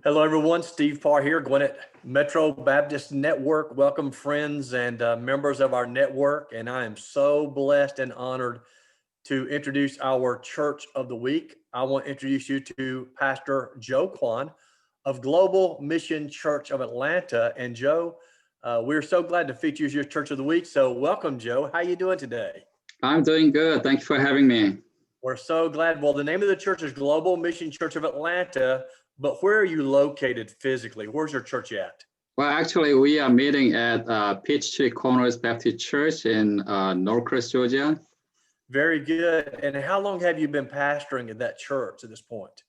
Hello, everyone. Steve Parr here, Gwinnett Metro Baptist Network. Welcome, friends and members of our network. And I am so blessed and honored to introduce our Church of the Week. I want to introduce you to Pastor Joe Kwon of Global Mission Church of Atlanta. And Joe, we're so glad to feature you as your Church of the Week. So welcome, Joe. How you doing today? I'm doing good. Thank you for having me. We're so glad. Well, the name of the church is Global Mission Church of Atlanta, but where are you located physically? Where's your church at? Well, actually, we are meeting at Peachtree Corners Baptist Church in Norcross, Georgia. Very good. And how long have you been pastoring at that church at this point?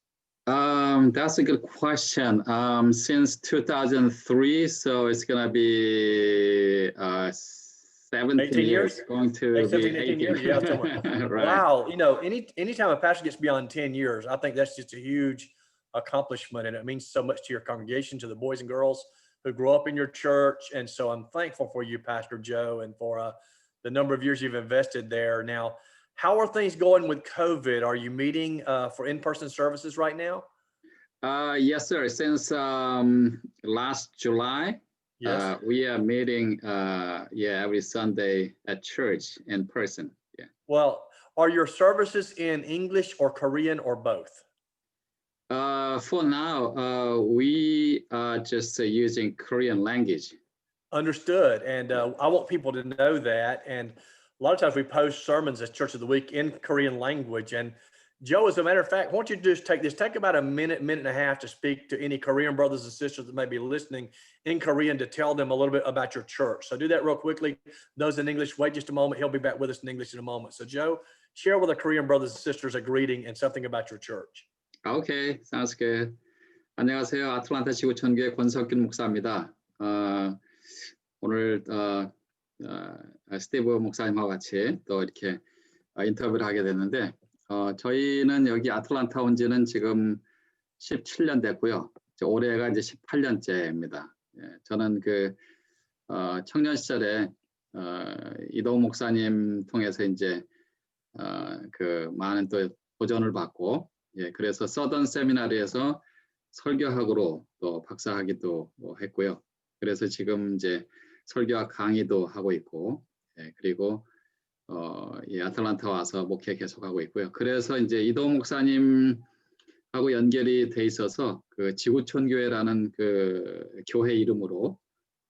That's a good question. Since 2003, so it's going to be 17 years? Going to 17, be 18 years? Yeah, right. Wow. You know, anytime a pastor gets beyond 10 years, I think that's just a huge accomplishment. And it means so much to your congregation, to the boys and girls who grow up in your church. And so I'm thankful for you, Pastor Joe, and for the number of years you've invested there. Now, how are things going with COVID? Are you meeting for in-person services right now? Yes, sir. Since last July, Yes. we are meeting every Sunday at church in person. Yeah. Well, are your services in English or Korean or both? For now, we are just using Korean language. Understood. And I want people to know that. And a lot of times we post sermons as Church of the Week in Korean language. And Joe, as a matter of fact, why don't you just take about a minute and a half to speak to any Korean brothers and sisters that may be listening in Korean to tell them a little bit about your church. So do that real quickly. Those in English, wait just a moment. He'll be back with us in English in a moment. So Joe, share with the Korean brothers and sisters a greeting and something about your church. Okay, sounds good. 안녕하세요. 아틀란타 지구촌교회 권석균 목사입니다. 오늘 스티브 목사님하고 같이 또 이렇게 인터뷰를 하게 됐는데 저희는 여기 아틀란타 온 지는 지금 17년 됐고요. 올해가 이제 18년째입니다. 저는 청년 시절에 이동욱 목사님 통해서 이제 많은 또 도전을 받고 그래서 서던 세미나리에서 설교학으로 또 박사학위도 했고요. 그래서 지금 이제 설교학 강의도 하고 있고 그리고 아틀란타 와서 목회 계속하고 있고요. 그래서 이제 이동 목사님하고 연결이 돼 있어서 지구촌교회라는 교회 이름으로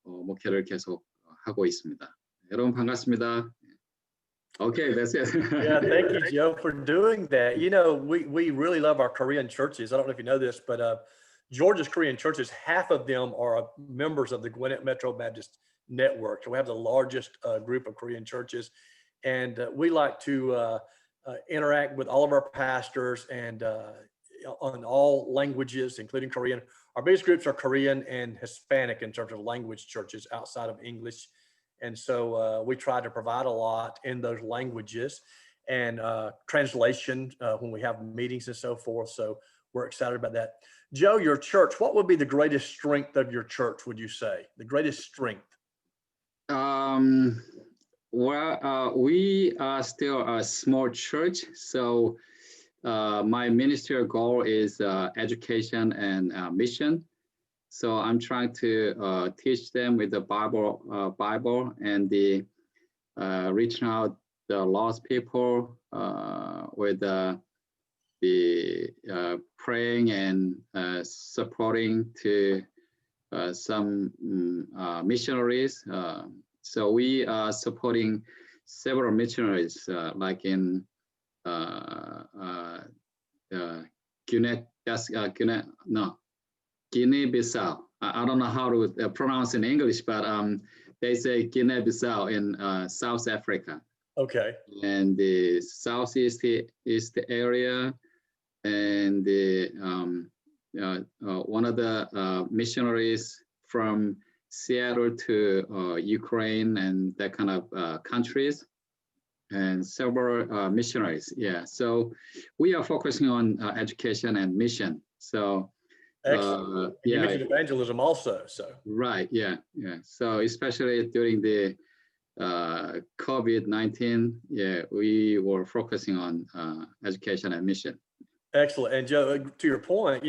목회를 계속 하고 있습니다. 여러분 반갑습니다. Okay, that's it. Yeah, thank you, Joe, for doing that. You know, we really love our Korean churches. I don't know if you know this, but Georgia's Korean churches, half of them are members of the Gwinnett Metro Baptist Network. So we have the largest group of Korean churches. And we like to interact with all of our pastors and on all languages, including Korean. Our biggest groups are Korean and Hispanic in terms of language churches outside of English. And so we try to provide a lot in those languages and translation when we have meetings and so forth. So we're excited about that. Joe, your church, what would be the greatest strength of your church, would you say? The greatest strength? Well, we are still a small church. So my ministerial goal is education and mission. So I'm trying to teach them with the Bible and the reaching out the lost people with the praying and supporting to some missionaries. So we are supporting several missionaries, like in Guinea-Bissau. I don't know how to pronounce in English, but they say Guinea-Bissau in South Africa. Okay. And the Southeast area, and one of the missionaries from Seattle to Ukraine and that kind of countries, and several missionaries. Yeah, so we are focusing on education and mission. So excellent. You mentioned evangelism also. So right, yeah. So especially during the COVID-19, we were focusing on education and mission. Excellent. And Joe, to your point,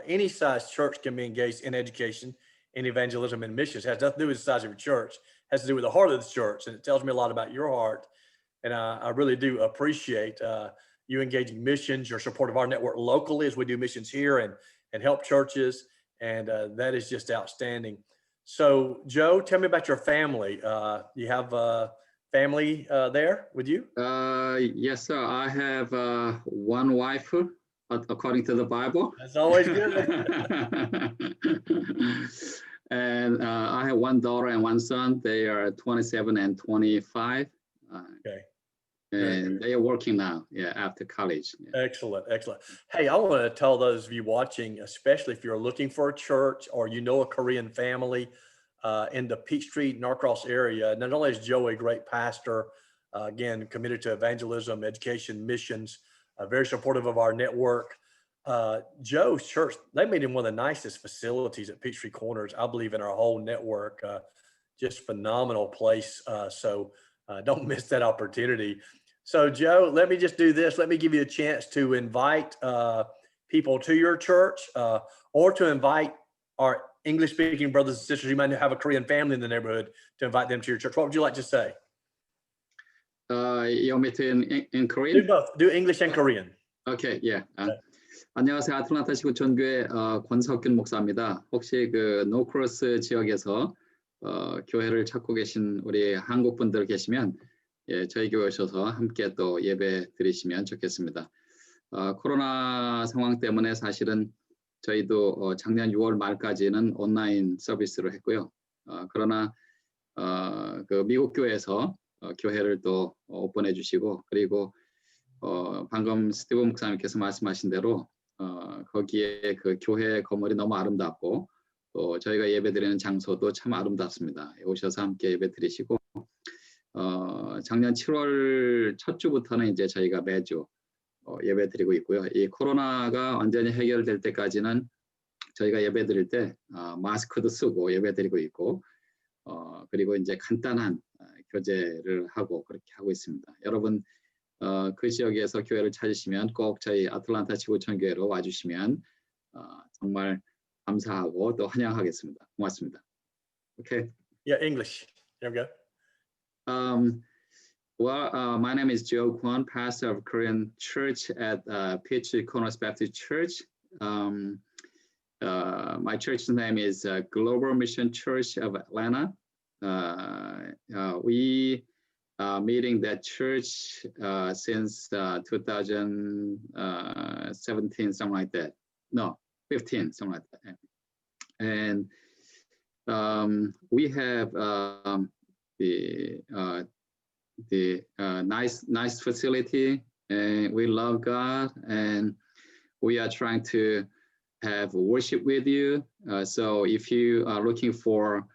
any size church can be engaged in education, in evangelism, and missions. It has nothing to do with the size of your church. It has to do with the heart of the church. And it tells me a lot about your heart. And I really do appreciate you engaging missions, your support of our network locally as we do missions here and help churches. And that is just outstanding. So, Joe, tell me about your family. You have family there with you? Yes, sir. I have one wife, according to the Bible. That's always good. And I have one daughter and one son. They are 27 and 25. Okay. And they are working now, after college. Yeah. Excellent, excellent. Hey, I want to tell those of you watching, especially if you're looking for a church or a Korean family in the Peachtree, Norcross area, not only is Joe a great pastor, again, committed to evangelism, education, missions, very supportive of our network. Joe's church, they made him one of the nicest facilities at Peachtree Corners, I believe, in our whole network. Just phenomenal place. So don't miss that opportunity. So Joe, let me just do this. Let me give you a chance to invite people to your church or to invite our English speaking brothers and sisters. You might have a Korean family in the neighborhood to invite them to your church. What would you like to say? You want me to in Korean? Do both. Do English and Korean. Okay, yeah. 안녕하세요. 아틀란타 시구 전교회 권석균 목사입니다. 혹시 그 노크로스 지역에서 교회를 찾고 계신 우리 한국 분들 계시면 저희 교회 오셔서 함께 또 예배 드리시면 좋겠습니다. 코로나 상황 때문에 사실은 저희도 작년 6월 말까지는 온라인 서비스로 했고요. 그러나 그 미국 교회에서 교회를 또 오픈해 주시고 그리고 방금 스티브 목사님께서 말씀하신 대로 거기에 그 교회 건물이 너무 아름답고 또 저희가 예배드리는 장소도 참 아름답습니다. 오셔서 함께 예배 드리시고 작년 7월 첫 주부터는 이제 저희가 매주 예배 드리고 있고요. 이 코로나가 완전히 해결될 때까지는 저희가 예배 드릴 때 마스크도 쓰고 예배 드리고 있고 그리고 이제 간단한 교제를 하고 그렇게 하고 있습니다. 여러분 그 지역에서 교회를 찾으시면 꼭 저희 아틀란타 지구촌교회로 와주시면 정말 감사하고 또 환영하겠습니다. 고맙습니다. Okay. Yeah, English. There we go. My name is Joe Kwon, pastor of Korean church at Peachtree Corners Baptist Church. My church's name is Global Mission Church of Atlanta. We meeting that church since 2017, something like that. No, 15, something like that. And we have the nice facility, and we love God, and we are trying to have worship with you. So if you are looking for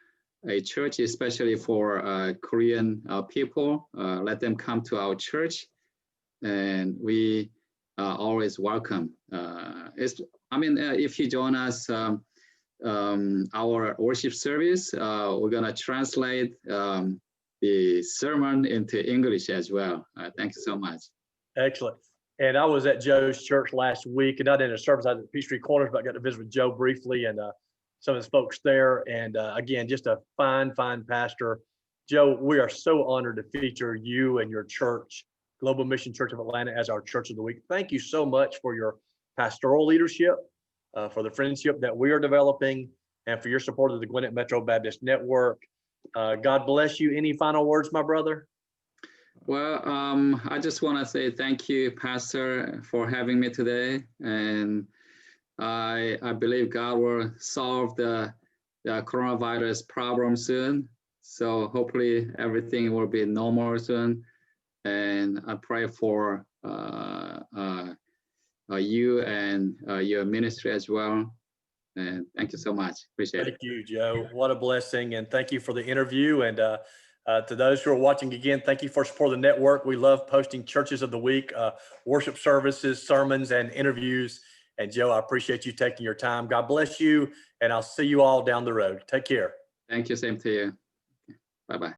a church, especially for Korean people, let them come to our church, and we always welcome. If you join us, our worship service, we're gonna translate the sermon into English as well. Thank you so much. Excellent. And I was at Joe's church last week, and I did a service out at Peachtree Corners, but I got to visit with Joe briefly and some of the folks there. And again, just a fine pastor. Joe, we are so honored to feature you and your church, Global Mission Church of Atlanta, as our Church of the Week. Thank you so much for your pastoral leadership, for the friendship that we are developing, and for your support of the Gwinnett Metro Baptist Network. God bless you. Any final words, my brother? Well, I just want to say thank you, Pastor, for having me today. And I believe God will solve the coronavirus problem soon. So hopefully everything will be normal soon. And I pray for you and your ministry as well. And thank you so much. Appreciate it. Thank you, Joe. What a blessing. And thank you for the interview. And to those who are watching again, thank you for supporting the network. We love posting Churches of the Week, worship services, sermons, and interviews. And Joe, I appreciate you taking your time. God bless you. And I'll see you all down the road. Take care. Thank you. Same to you. Bye-bye.